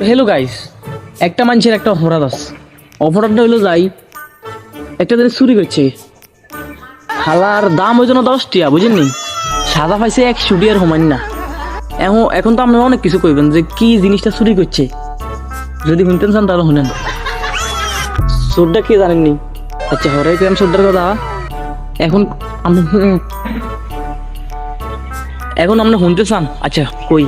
Hello guys, একটা মানুষের একটা অপরাধ আছে। অপরাধটা হইলো যাই একটা জিনিস চুরি করছে, হালার দাম ওই জন্য 10 টিয়া, বুঝেননি? সাদা পাইছে 100 টিয়ার সমান না। এখন তো আপনারা অনেক কিছু কইবেন যে কি জিনিসটা চুরি করছে। যদি শুনতেন চান তাহলে শুনেন। চোরটা কে জানেননি? আচ্ছা, হরে কেম চোরটার কথা এখন আমরা শুনতে চান? আচ্ছা কই,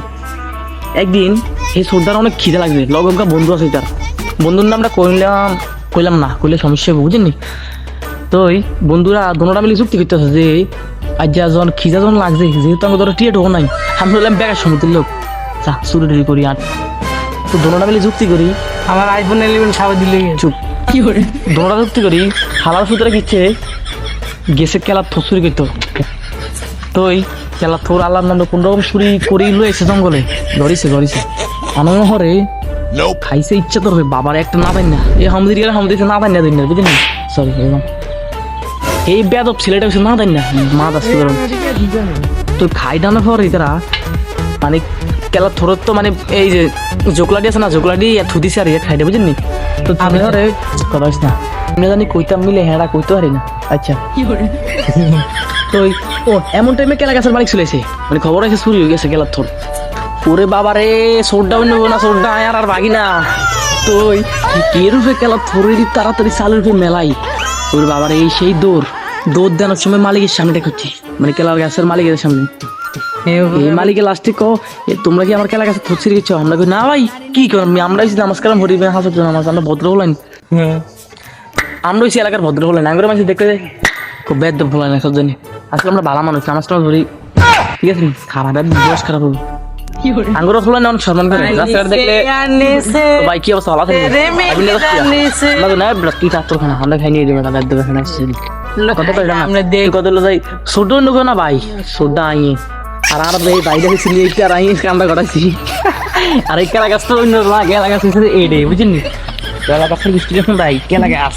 একদিন এই চোরটার অনেক খিদে লাগবে, লগনকা বন্ধু আছে তার। বন্ধুর নামটা কইলাম না, কইলে সমস্যা হবে, বুঝেননি? তো ওই বন্ধুরা দোনোটা মিলে চুক্তি করতেছে যে আজ যখন খিদা যখন লাগছে, যেহেতু আমাকে ধরো টিয়া ঢোক নাই, আমি বললাম বেকার সমুদ্রের লোক, যা চুরি টুরি করি। আর তো দোনোটা মিলে যুক্তি করি, আমার আইফোন 11 খাওয়া দিলে চুপ কি করে দোনোটা যুক্তি করি, হালার সূত্রে কিচ্ছে গেছে খেলার থোর চুরি করতো। তো ওই খেলার থোর আল্লাহ নাম কোন রকম চুরি করি লয়ে এসে জঙ্গলে ধরিছে অনহরে খাইছে। ইচ্ছা করবে বাবার একটা না দেন না, এই হামদির না দেন না দিন না, বুঝলি? সরি, এই বেদব ছেলেটা না দেন না, মা দাস তো খাই ডানোর পর এরা মানে খেলার থোরত তো মানে এই যে জোকলাডি আছে না, জোকলাডি থুদিছে আর খাইডে, বুঝলি? তো আমি ধরে কথা হইস না, আমি জানি কইতাম মিলে হেঁড়া কইতে পারি না। আচ্ছা তো ও এমন টাইমে কেলা গাছের মালিক চলেছে, মানে খবর আছে চুরি হয়ে গেছে গেলার থোর। ওরে বাবারে, সোডা নেবো না, সোডা আর বাগি না। তো কে রূপে কেলা থোরেরই তাড়াতাড়ি চালের রূপে মেলাই। ওরে বাবারে, এই সেই দৌড় দেওয়ার সময় মালিকের সামনে করছি, মানে কেলার গাছের মালিকের সামনে। এই মালিকের লাস্টে কো, তোমরা কি আমার কেলা গাছে থোর ছিঁড়ে গেছো? আমরা কই না ভাই, কি করলাম আমরা নমস্কার হরিবে হাসত নামাজ, আমরা ভদ্র হলেন, আমরা হচ্ছি এলাকার ভদ্র হলেন। আঙ্গুর মানুষ দেখতে খুব বেদ হলেন সব জানি। আজকে আমরা ভালো মানুষ, নামাজ টামাজ ধরি, ঠিক আছে? খারাপ বয়স খারাপ হবে, আঙ্গুর হলেন অনেক সম্মান করে। রাস্তাঘাট দেখলে ভাই কি অবস্থা, ভালো আছে? তুই চার খানা আমরা খাই নিয়ে দেবে না, বেদ দেবে খানা কত যাই ছোট নুকো না ভাই, সোডা আইয়ে আর আর এই বাইরে ছিলি আর আইয়ে কান্দা করাইছি। আর এই কেলা গাছটা অন্য কেলা গাছ এডে, বুঝলি? কেলা গাছের বৃষ্টি যখন ভাই কেলা গাছ,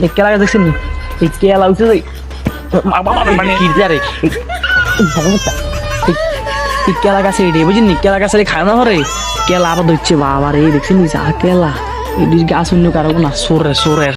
এই কেলা গাছ দেখছেন? এই কেলা উঠে যাই কেলা গাছে এডে, বুঝলি? কেলা গাছের খাওয়ানো পরে কেলা আবার ধরছে বাবা রে, দেখছেন যা কেলা এই গাছ অন্য কারো না, সোরে